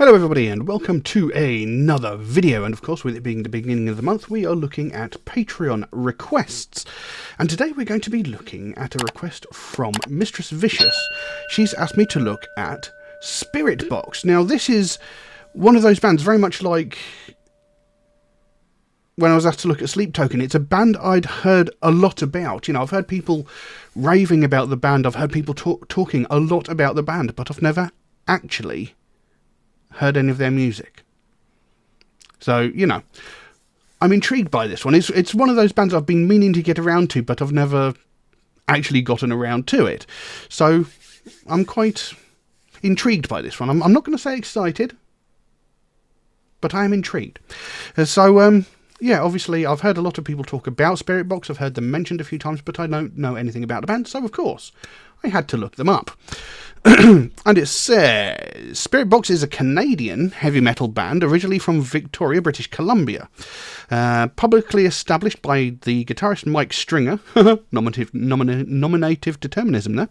Hello everybody and welcome to another video, and of course with it being the beginning of the month we are looking at Patreon requests, and today we're going to be looking at a request from Mistress Vicious. She's asked me to look at Spiritbox. Now this is one of those bands very much like when I was asked to look at Sleep Token. It's a band I'd heard a lot about. You know, I've heard people raving about the band, I've heard people talking a lot about the band, but I've never actually heard any of their music. So, you know, I'm intrigued by this one. It's one of those bands I've been meaning to get around to, but I've never actually gotten around to it. So, I'm quite intrigued by this one. I'm not going to say excited, but I am intrigued. Yeah, obviously I've heard a lot of people talk about Spiritbox. I've heard them mentioned a few times, but I don't know anything about the band, so of course I had to look them up. And it says Spiritbox is a Canadian heavy metal band originally from Victoria, British Columbia. Publicly established by the guitarist Mike Stringer, nominative determinism there,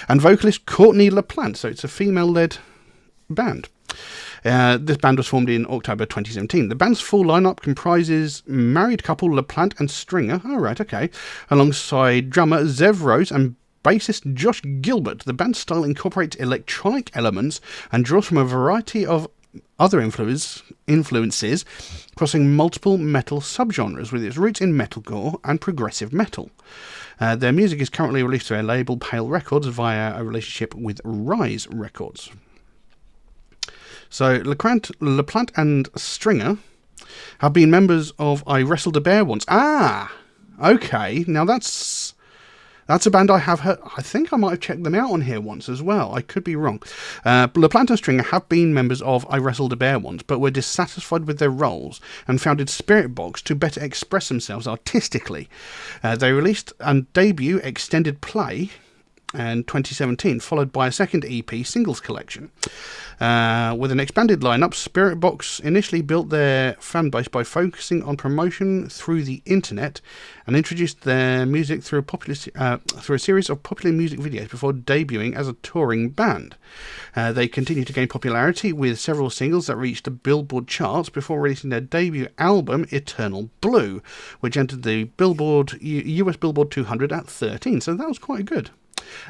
and vocalist Courtney LaPlante, so it's a female-led band. This band was formed in October 2017. The band's full lineup comprises married couple LaPlante and Stringer, alongside drummer Zev Rose and bassist Josh Gilbert. The band's style incorporates electronic elements and draws from a variety of other influences, crossing multiple metal subgenres with its roots in metalcore and progressive metal. Their music is currently released through their label Pale Records via a relationship with Rise Records. So, LaPlante and Stringer have been members of I Wrestled a Bear Once. Ah! Okay, now that's a band I have heard. I think I might have checked them out on here once as well. I could be wrong. LaPlante and Stringer have been members of I Wrestled a Bear Once, but were dissatisfied with their roles and founded Spiritbox to better express themselves artistically. They released a debut extended play in 2017, followed by a second EP singles collection. With an expanded lineup, Spiritbox initially built their fan base by focusing on promotion through the internet and introduced their music through a series of popular music videos before debuting as a touring band. They continued to gain popularity with several singles that reached the Billboard charts before releasing their debut album, Eternal Blue, which entered the US Billboard 200 at 13, so that was quite good.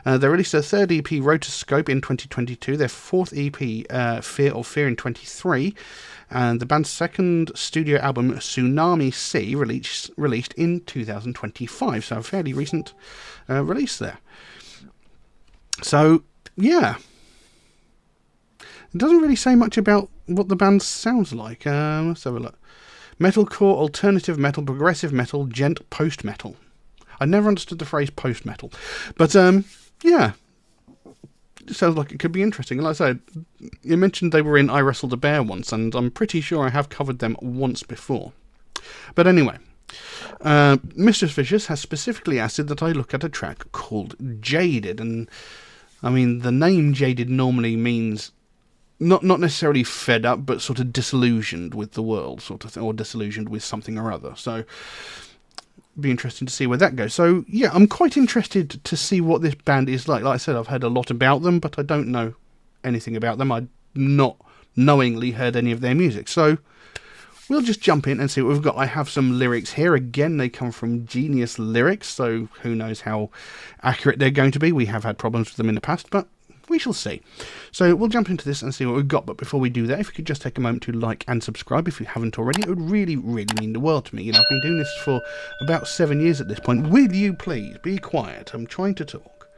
They released their third EP, Rotoscope, in 2022, their fourth EP, Fear of Fear, in 2023, and the band's second studio album, Tsunami Sea, released in 2025, so a fairly recent release there. So, yeah. It doesn't really say much about what the band sounds like. Let's have a look. Metalcore, alternative metal, progressive metal, gent post-metal. I never understood the phrase post-metal. But, yeah. It sounds like it could be interesting. Like I said, you mentioned they were in I Wrestled a Bear Once, and I'm pretty sure I have covered them once before. But anyway, Mistress Vicious has specifically asked that I look at a track called Jaded. And, I mean, the name Jaded normally means not necessarily fed up, but sort of disillusioned with the world, sort of thing, or disillusioned with something or other. So be interesting to see where that goes. So yeah, I'm quite interested to see what this band is like. Like I said, I've heard a lot about them, but I don't know anything about them. I've not knowingly heard any of their music. So we'll just jump in and see what we've got. I have some lyrics here. Again, they come from Genius Lyrics, so who knows how accurate they're going to be. We have had problems with them in the past, but we shall see. So we'll jump into this and see what we've got. But before we do that, if you could just take a moment to like and subscribe if you haven't already, it would really, really mean the world to me. You know, I've been doing this for about 7 years at this point. Will you please be quiet? I'm trying to talk.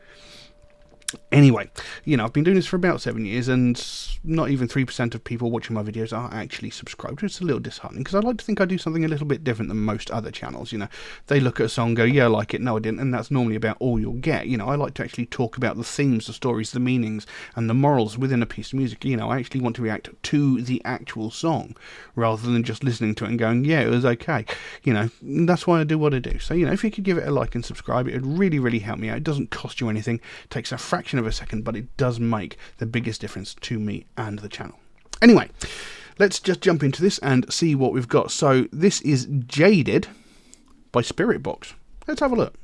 Anyway, you know, I've been doing this for about 7 years, and not even 3% of people watching my videos are actually subscribed. It's a little disheartening, because I like to think I do something a little bit different than most other channels. You know, they look at a song and go, yeah, I like it, no, I didn't, and that's normally about all you'll get. You know, I like to actually talk about the themes, the stories, the meanings, and the morals within a piece of music. You know, I actually want to react to the actual song, rather than just listening to it and going, yeah, it was okay. You know, that's why I do what I do. So, you know, if you could give it a like and subscribe, it would really, really help me out. It doesn't cost you anything. It takes a fraction of a second, but it does make the biggest difference to me and the channel. Anyway, let's just jump into this and see what we've got. So this is Jaded by Spiritbox. Let's have a look.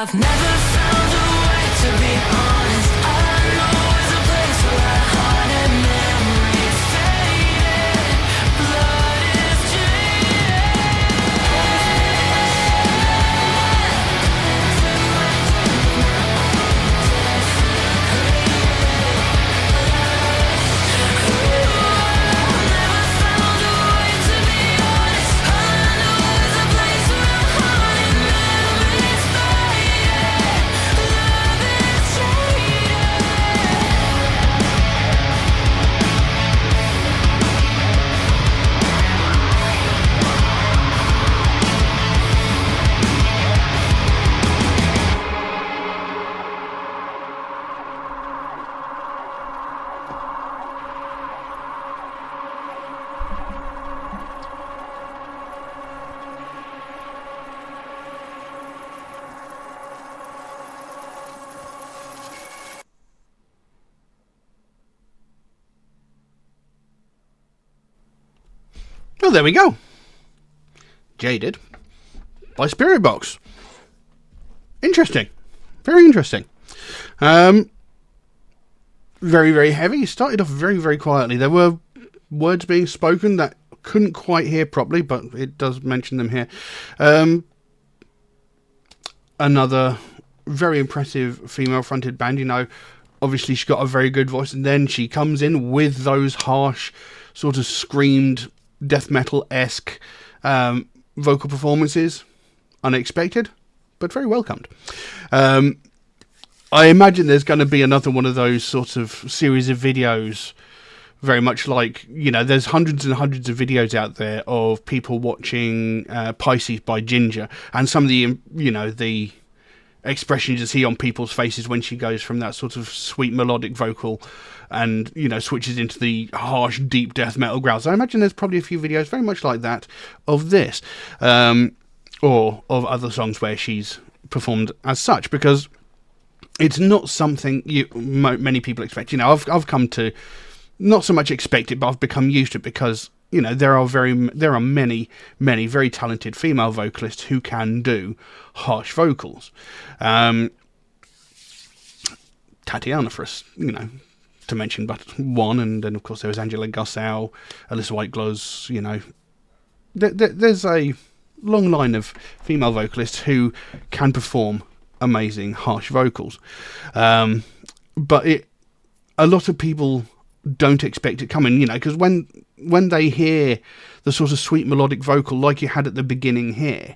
I've never found a way to be honest. All I know is a place where our heart and memories faded. Blood is Well, there we go. Jaded by Spiritbox. Interesting. Very interesting. Very, very heavy. It started off very, very quietly. There were words being spoken that I couldn't quite hear properly, but it does mention them here. Another very impressive female-fronted band. You know, obviously she's got a very good voice, and then she comes in with those harsh, sort of screamed, death metal-esque vocal performances. Unexpected, but very welcomed. I imagine there's going to be another one of those sort of series of videos, very much like, you know, there's hundreds and hundreds of videos out there of people watching Pisces by Ginger, and some of the, you know, the expressions you see on people's faces when she goes from that sort of sweet melodic vocal and, you know, switches into the harsh, deep death metal growls. I imagine there's probably a few videos very much like that of this, or of other songs where she's performed as such, because it's not something many people expect. You know, I've come to not so much expect it, but I've become used to it because, you know, there are many very talented female vocalists who can do harsh vocals. Tatiana, for us, you know, to mention but one, and then of course there was Angela Gossow, Alyssa Whitegloss. You know, there's a long line of female vocalists who can perform amazing harsh vocals, but a lot of people don't expect it coming, you know, because when they hear the sort of sweet melodic vocal like you had at the beginning here,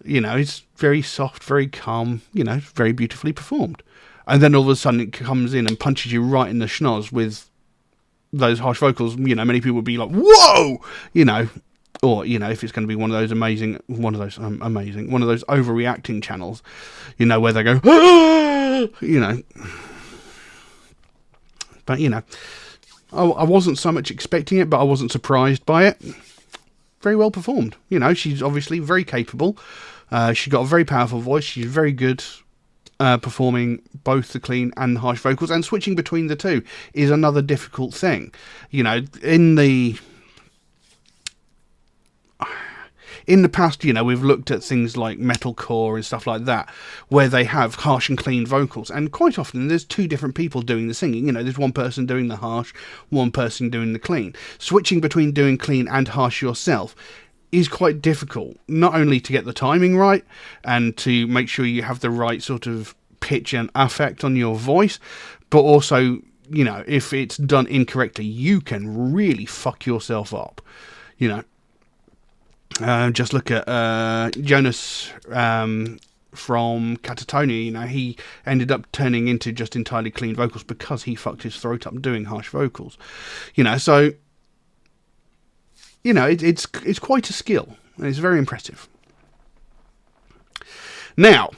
you know, it's very soft, very calm, you know, very beautifully performed. And then all of a sudden it comes in and punches you right in the schnoz with those harsh vocals. You know, many people would be like, whoa! You know, or, you know, if it's going to be one of those overreacting channels, you know, where they go, ah! You know. But, you know, I wasn't so much expecting it, but I wasn't surprised by it. Very well performed. You know, she's obviously very capable. She's got a very powerful voice. She's very good performing both the clean and the harsh vocals, and switching between the two is another difficult thing. You know, in the past, you know, we've looked at things like metalcore and stuff like that, where they have harsh and clean vocals, and quite often there's two different people doing the singing. You know, there's one person doing the harsh, one person doing the clean. Switching between doing clean and harsh yourself is quite difficult, not only to get the timing right and to make sure you have the right sort of pitch and affect on your voice, but also, you know, if it's done incorrectly, you can really fuck yourself up, you know. Just look at Jonas from Catatonia. You know, he ended up turning into just entirely clean vocals because he fucked his throat up doing harsh vocals. You know, so, you know, it's quite a skill, and it's very impressive. Now,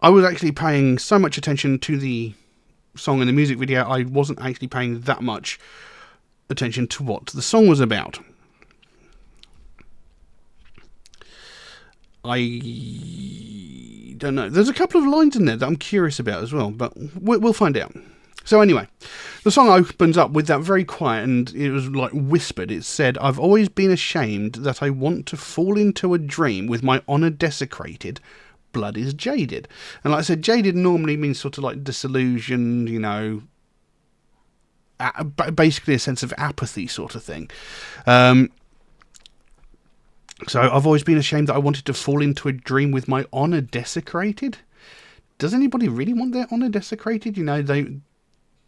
I was actually paying so much attention to the song and the music video, I wasn't actually paying that much attention to what the song was about. I don't know. There's a couple of lines in there that I'm curious about as well, but we'll find out. So anyway, The song opens up with that very quiet, and it was like whispered. It said, "I've always been ashamed that I want to fall into a dream with my honour desecrated. Blood is jaded." And like I said, jaded normally means sort of like disillusioned, basically a sense of apathy sort of thing. So I've always been ashamed that I wanted to fall into a dream with my honour desecrated. Does anybody really want their honour desecrated?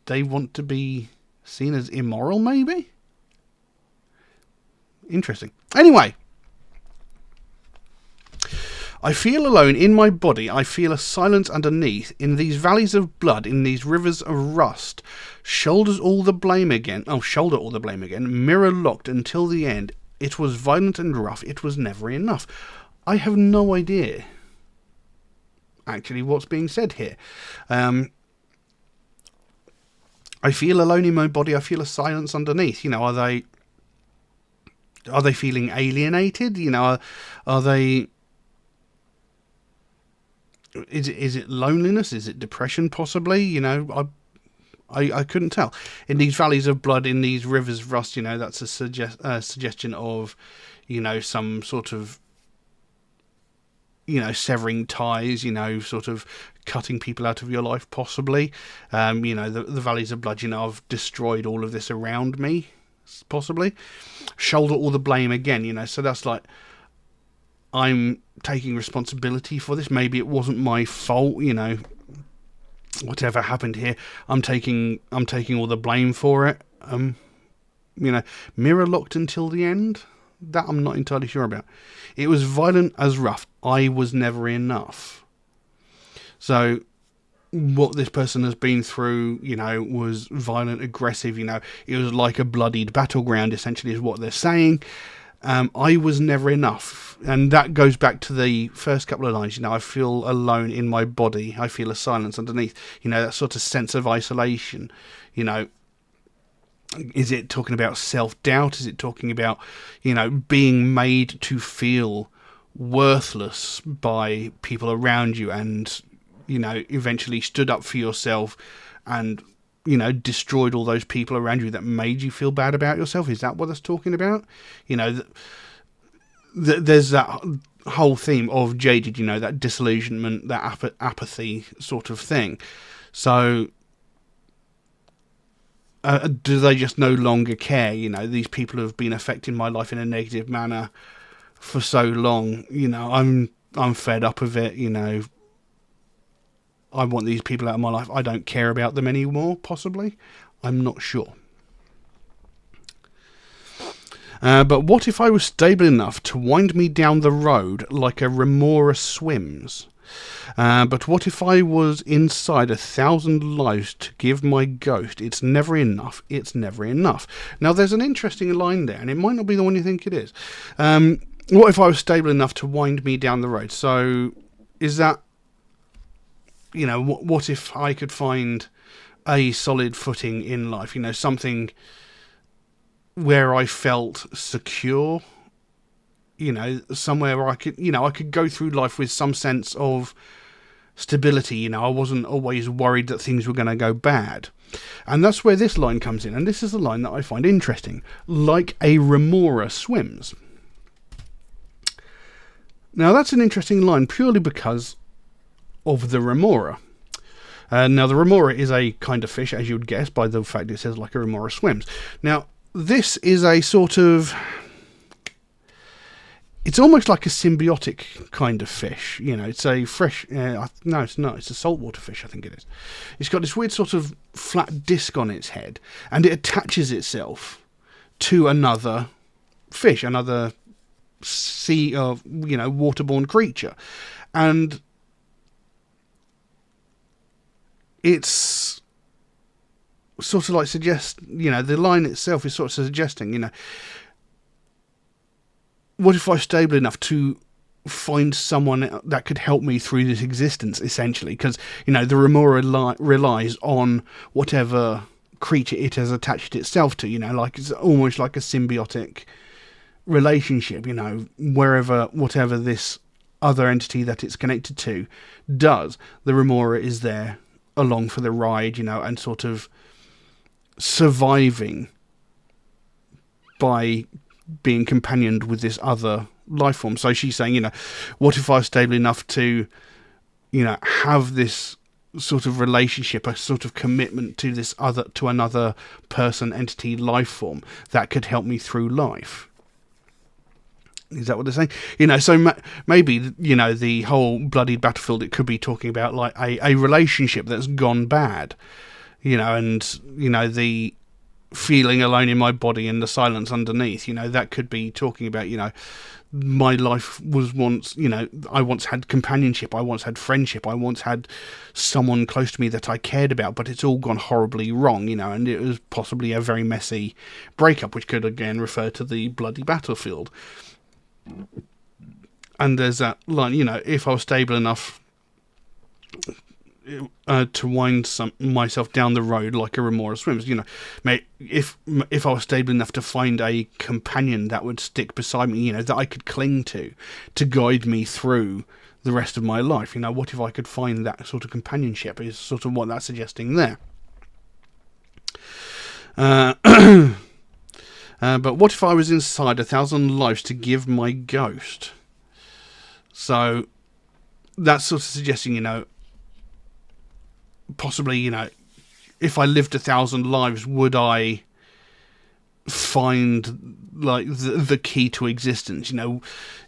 They want to be seen as immoral, maybe? Interesting. Anyway. I feel alone in my body, I feel a silence underneath, in these valleys of blood, in these rivers of rust, shoulder all the blame again, mirror locked until the end, it was violent and rough, it was never enough. I have no idea, actually, what's being said here. I feel alone in my body, I feel a silence underneath, are they feeling alienated, are they... Is it loneliness? Is it depression? Possibly. I couldn't tell. In these valleys of blood, in these rivers of rust, that's a suggestion of, some sort of, severing ties. Sort of cutting people out of your life. Possibly. The valleys of blood. I've destroyed all of this around me. Possibly. Shoulder all the blame again. So that's like, I'm taking responsibility for this. Maybe it wasn't my fault, whatever happened here. I'm taking all the blame for it. Mirror locked until the end. That I'm not entirely sure about. It was violent as rough. I was never enough. So what this person has been through, was violent, aggressive. It was like a bloodied battleground. Essentially, is what they're saying. I was never enough. And that goes back to the first couple of lines. I feel alone in my body. I feel a silence underneath. That sort of sense of isolation. Is it talking about self-doubt? Is it talking about, being made to feel worthless by people around you and, eventually stood up for yourself and, destroyed all those people around you that made you feel bad about yourself? Is that what it's talking about? There's that whole theme of jaded, that disillusionment, that apathy sort of thing. So, do they just no longer care? These people have been affecting my life in a negative manner for so long. I'm fed up of it. I want these people out of my life. I don't care about them anymore, possibly. I'm not sure. But what if I was stable enough to wind me down the road like a remora swims? But what if I was inside 1,000 lives to give my ghost? It's never enough. It's never enough. Now, there's an interesting line there, and it might not be the one you think it is. What if I was stable enough to wind me down the road? So, is that... what if I could find a solid footing in life? Something where I felt secure. Somewhere where I could go through life with some sense of stability. I wasn't always worried that things were going to go bad. And that's where this line comes in. And this is the line that I find interesting. Like a remora swims. Now, that's an interesting line purely because of the remora. Now, the remora is a kind of fish, as you would guess, by the fact it says like a remora swims. Now, this is a sort of... It's almost like a symbiotic kind of fish. It's a fresh... no, it's not. It's a saltwater fish, I think it is. It's got this weird sort of flat disc on its head, and it attaches itself to another fish, another sea of, waterborne creature. And it's sort of like the line itself is sort of suggesting, what if I was stable enough to find someone that could help me through this existence, essentially? Because, the remora relies on whatever creature it has attached itself to, like it's almost like a symbiotic relationship, whatever this other entity that it's connected to does, the remora is there along for the ride, and sort of surviving by being companioned with this other life form. So she's saying, what if I was stable enough to, have this sort of relationship, a sort of commitment to another person, entity, life form that could help me through life. Is that what they're saying? So maybe, the whole bloodied battlefield, it could be talking about like a relationship that's gone bad, and, the feeling alone in my body and the silence underneath, that could be talking about, my life was once, I once had companionship, I once had friendship, I once had someone close to me that I cared about, but it's all gone horribly wrong, and it was possibly a very messy breakup, which could again refer to the bloody battlefield. And there's that line, if I was stable enough to wind myself down the road like a remora swims, if I was stable enough to find a companion that would stick beside me, that I could cling to guide me through the rest of my life, what if I could find that sort of companionship, is sort of what that's suggesting there. But what if I was inside 1,000 lives to give my ghost? So that's sort of suggesting, possibly, if I lived 1,000 lives, would I find like the key to existence?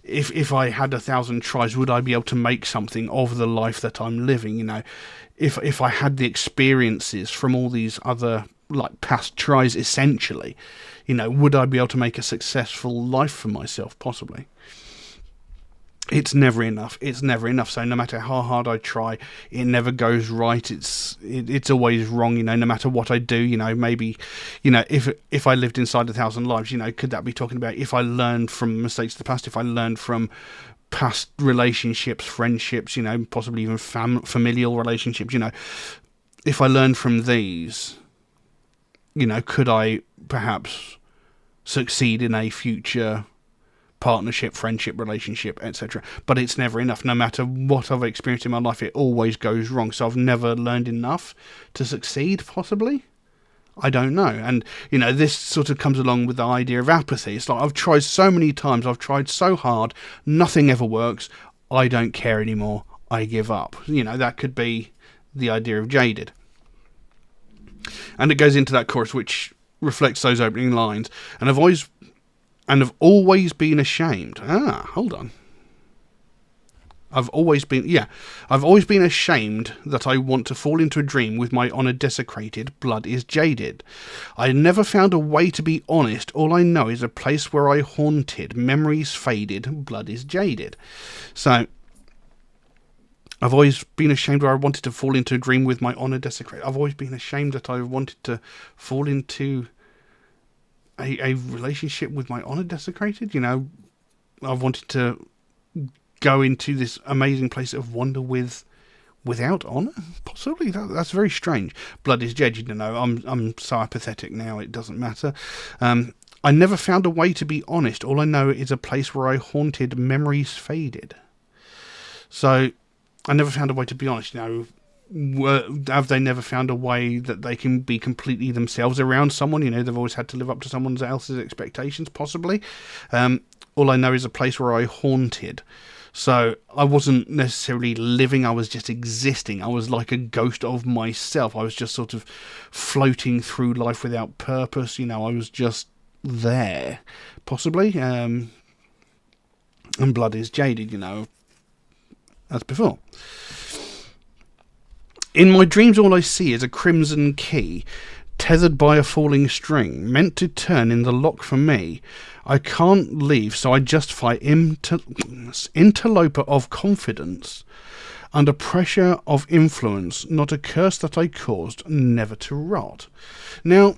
If I had 1,000 tries, would I be able to make something of the life that I'm living? If I had the experiences from all these other like past tries, essentially, would I be able to make a successful life for myself? Possibly. It's never enough. So no matter how hard I try, it never goes right. It's always wrong, no matter what I do, maybe, if I lived inside 1,000 lives, could that be talking about if I learned from mistakes of the past, if I learned from past relationships, friendships, possibly even familial relationships, if I learned from these, could I perhaps succeed in a future partnership, friendship, relationship, etc. But it's never enough. No matter what I've experienced in my life, it always goes wrong. So I've never learned enough to succeed, possibly. I don't know. And, this sort of comes along with the idea of apathy. It's like, I've tried so many times, I've tried so hard, nothing ever works, I don't care anymore, I give up. That could be the idea of Jaded. And it goes into that chorus, which reflects those opening lines. And have always been ashamed. Hold on. I've always been ashamed that I want to fall into a dream with my honour desecrated, blood is jaded. I never found a way to be honest, all I know is a place where I haunted, memories faded, blood is jaded. So, I've always been ashamed where I wanted to fall into a dream with my honour desecrated. I've always been ashamed that I wanted to fall into a relationship with my honour desecrated. I've wanted to go into this amazing place of wonder without honour. Possibly that's very strange. Blood is jaded. I'm so apathetic now. It doesn't matter. I never found a way to be honest. All I know is a place where I haunted, memories faded. So I never found a way to be honest. Have they never found a way that they can be completely themselves around someone? They've always had to live up to someone else's expectations, possibly. All I know is a place where I haunted. So I wasn't necessarily living, I was just existing. I was like a ghost of myself. I was just sort of floating through life without purpose. I was just there, possibly. And blood is jaded, as before. In my dreams all I see is a crimson key, tethered by a falling string, meant to turn in the lock for me. I can't leave, so I justify interloper of confidence, under pressure of influence, not a curse that I caused, never to rot. Now,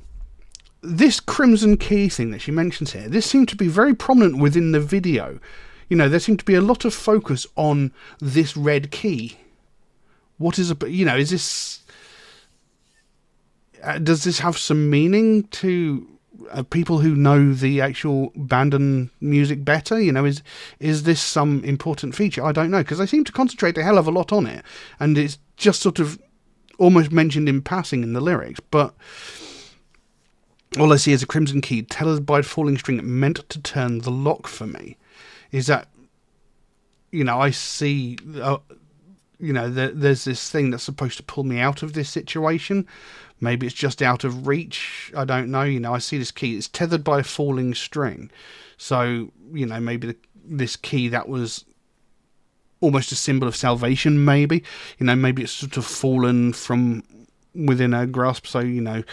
this crimson key thing that she mentions here, this seemed to be very prominent within the video. There seemed to be a lot of focus on this red key. What is is this... does this have some meaning to people who know the actual band and music better? Is this some important feature? I don't know, because they seem to concentrate a hell of a lot on it, and it's just sort of almost mentioned in passing in the lyrics. But All I see is a crimson key, tethered by a falling string, meant to turn the lock for me. Is that, I see, there's this thing that's supposed to pull me out of this situation. Maybe it's just out of reach. I don't know. I see this key. It's tethered by a falling string. So, maybe this key that was almost a symbol of salvation, maybe. Maybe it's sort of fallen from within her grasp. So,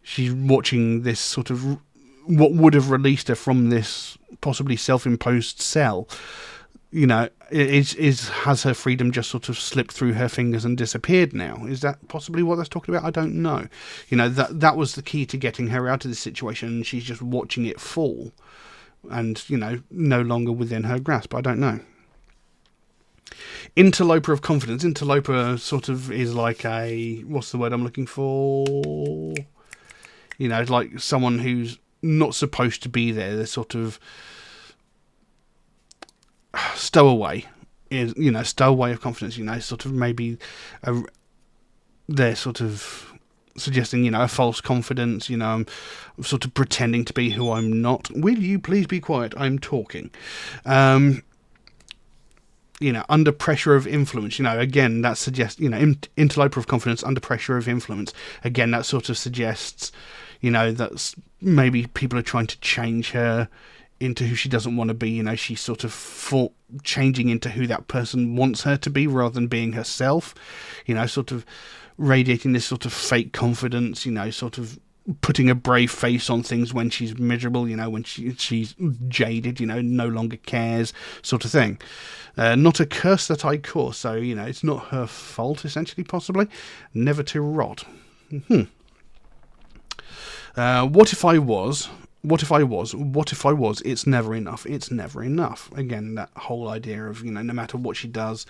she's watching this sort of what would have released her from this possibly self-imposed cell. Has her freedom just sort of slipped through her fingers and disappeared now? Is that possibly what that's talking about? I don't know. That was the key to getting her out of this situation, and she's just watching it fall and, no longer within her grasp. I don't know. Interloper of confidence. Interloper sort of is like what's the word I'm looking for? Like someone who's not supposed to be there. They're sort of stowaway. Stowaway of confidence. Sort of maybe they're sort of suggesting, a false confidence. I'm sort of pretending to be who I'm not. Will you please be quiet? I'm talking. Under pressure of influence, again, that suggests, interloper of confidence under pressure of influence. Again, that sort of suggests, that's maybe people are trying to change her into who she doesn't want to be. She's sort of changing into who that person wants her to be rather than being herself. Sort of radiating this sort of fake confidence, sort of putting a brave face on things when she's miserable, when she's jaded, no longer cares, sort of thing. Not a curse that I cause, so, it's not her fault, essentially, possibly. Never to rot. What if I was? What if I was? What if I was? It's never enough. It's never enough. Again, that whole idea of, no matter what she does,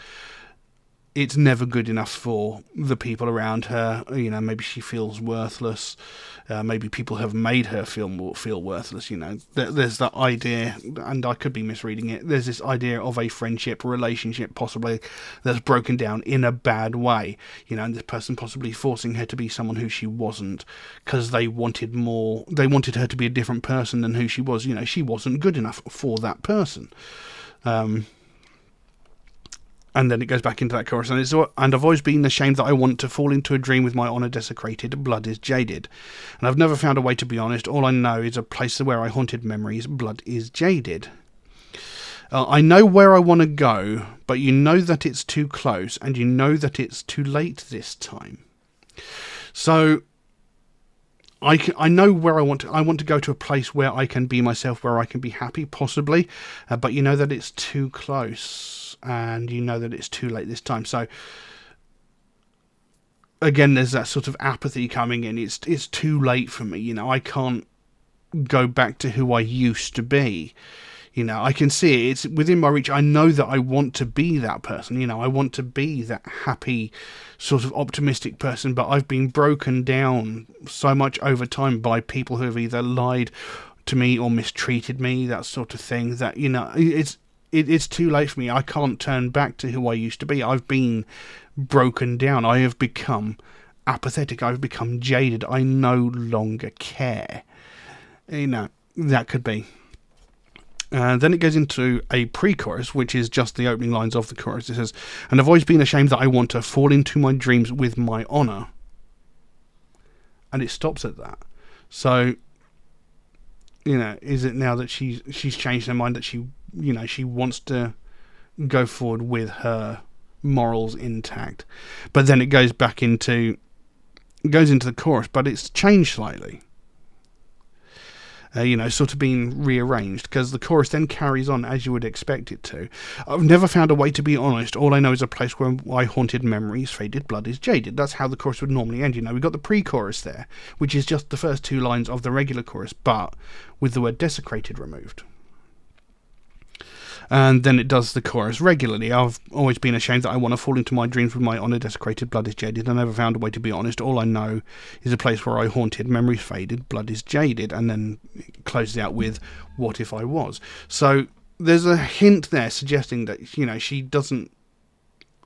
it's never good enough for the people around her. Maybe she feels worthless. Maybe people have made her feel worthless. There's that idea, and I could be misreading it. There's this idea of a friendship, relationship, possibly that's broken down in a bad way. And this person possibly forcing her to be someone who she wasn't because they wanted more. They wanted her to be a different person than who she was. She wasn't good enough for that person. And then it goes back into that chorus. And I've always been ashamed that I want to fall into a dream with my honour desecrated. Blood is jaded. And I've never found a way to be honest. All I know is a place where I haunted memories. Blood is jaded. I know where I want to go, but you know that it's too close, and you know that it's too late this time. So I know where I want to. I want to go to a place where I can be myself, where I can be happy, possibly. But you know that it's too close. And you know that it's too late this time. So again, there's that sort of apathy coming in. It's too late for me. I can't go back to who I used to be. I can see it. It's within my reach. I know that I want to be that person. I want to be that happy, sort of optimistic person. But I've been broken down so much over time by people who have either lied to me or mistreated me, that sort of thing, that, it's too late for me. I can't turn back to who I used to be. I've been broken down. I have become apathetic. I've become jaded. I no longer care. That could be. Then it goes into a pre-chorus, which is just the opening lines of the chorus. It says, and I've always been ashamed that I want to fall into my dreams with my honour. And it stops at that. So, is it now that she's changed her mind, that she wants to go forward with her morals intact? But then it goes back into the chorus, but it's changed slightly. Sort of being rearranged, because the chorus then carries on as you would expect it to. I've never found a way to be honest. All I know is a place where I haunted memories, faded, blood is jaded. That's how the chorus would normally end. We've got the pre-chorus there, which is just the first two lines of the regular chorus, but with the word desecrated removed. And then it does the chorus regularly. I've always been ashamed that I want to fall into my dreams with my honour desecrated. Blood is jaded. I never found a way to be honest. All I know is a place where I haunted. Memories faded. Blood is jaded. And then it closes out with, what if I was? So there's a hint there suggesting that, she doesn't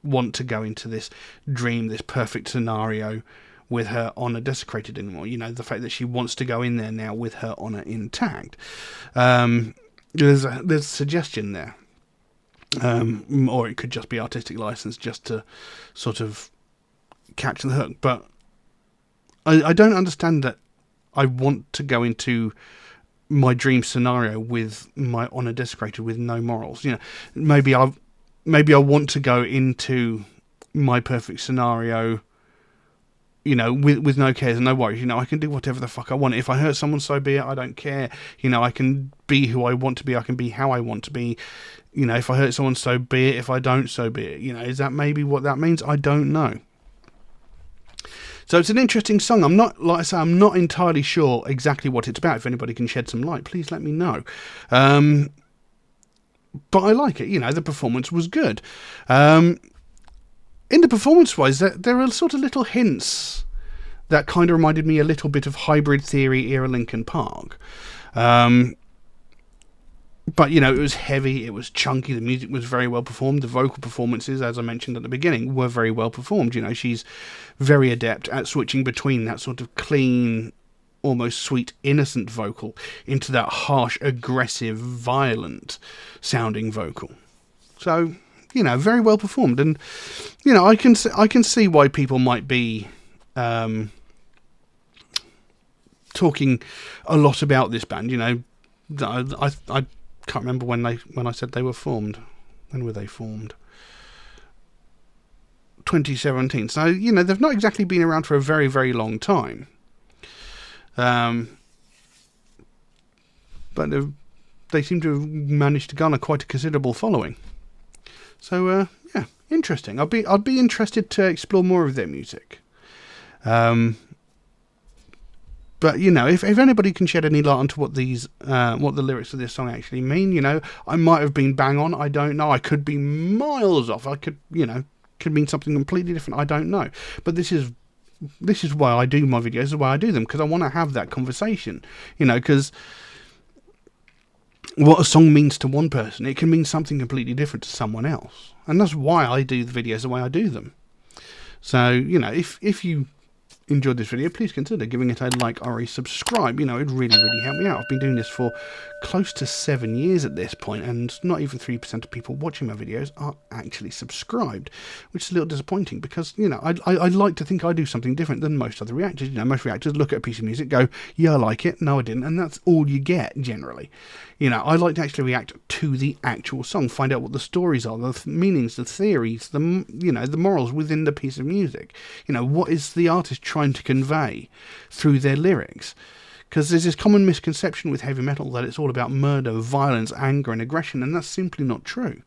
want to go into this dream, this perfect scenario with her honour desecrated anymore. You know, the fact that she wants to go in there now with her honour intact. There's a suggestion there. Or it could just be artistic license just to sort of catch the hook. But I don't understand that I want to go into my dream scenario with my honour desecrated with no morals. You know, maybe I want to go into my perfect scenario, you know, with no cares and no worries. You know, I can do whatever the fuck I want. If I hurt someone, so be it. I don't care. You know, I can be who I want to be. I can be how I want to be. You know, if I hurt someone, so be it. If I don't, so be it. You know, is that maybe what that means? I don't know. So it's an interesting song. I'm not, like I say, I'm not entirely sure exactly what it's about. If anybody can shed some light, please let me know. But I like it. You know, the performance was good. In the performance-wise, there are sort of little hints that kind of reminded me a little bit of Hybrid Theory era Linkin Park. But, you know, it was heavy, it was chunky, the music was very well performed, the vocal performances, as I mentioned at the beginning, were very well performed. You know, she's very adept at switching between that sort of clean, almost sweet, innocent vocal into that harsh, aggressive, violent sounding vocal. So, you know, very well performed. And, you know, I can see why people might be talking a lot about this band. You know, I can't remember when I said they were formed. When were they formed? 2017. So, you know, they've not exactly been around for a very, very long time. But they seem to have managed to garner quite a considerable following. So, yeah, interesting. I'd be interested to explore more of their music. But, you know, if anybody can shed any light onto what the lyrics of this song actually mean, you know, I might have been bang on. I don't know. I could be miles off. I could, you know, could mean something completely different. I don't know. But this is why I do my videos. This is why I do them, because I want to have that conversation. You know, because what a song means to one person, it can mean something completely different to someone else. And that's why I do the videos the way I do them. So, you know, if you enjoyed this video, please consider giving it a like or a subscribe. You know, it'd really, really help me out. I've been doing this for close to 7 years at this point, and not even 3% of people watching my videos are actually subscribed, which is a little disappointing, because, you know, I like to think I do something different than most other reactors. You know, most reactors look at a piece of music, go, yeah, I like it, no, I didn't, and that's all you get, generally. You know, I like to actually react to the actual song, find out what the stories are, the meanings, the theories, you know, the morals within the piece of music. You know, what is the artist trying to convey through their lyrics? Because there's this common misconception with heavy metal that it's all about murder, violence, anger and aggression, and that's simply not true.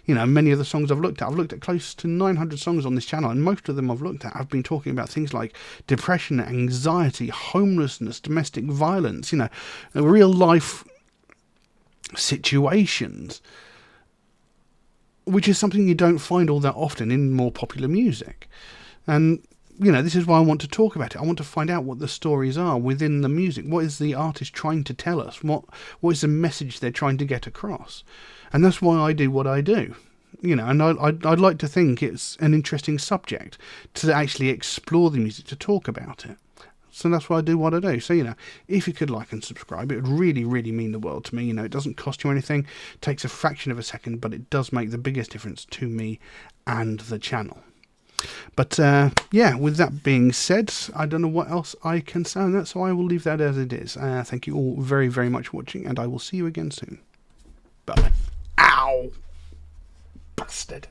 You know, many of the songs I've looked at close to 900 songs on this channel, and most of them I've looked at, I've been talking about things like depression, anxiety, homelessness, domestic violence, you know, real life situations, which is something you don't find all that often in more popular music. And, you know, this is why I want to talk about it. I want to find out what the stories are within the music. What is the artist trying to tell us? What is the message they're trying to get across? And that's why I do what I do. You know, and I'd like to think it's an interesting subject to actually explore the music, to talk about it. So that's why I do what I do. So, you know, if you could like and subscribe, it would really, really mean the world to me. You know, it doesn't cost you anything. It takes a fraction of a second, but it does make the biggest difference to me and the channel. But, yeah, with that being said, I don't know what else I can say on that, so I will leave that as it is. Thank you all very, very much for watching, and I will see you again soon. Bye. Ow! Bastard.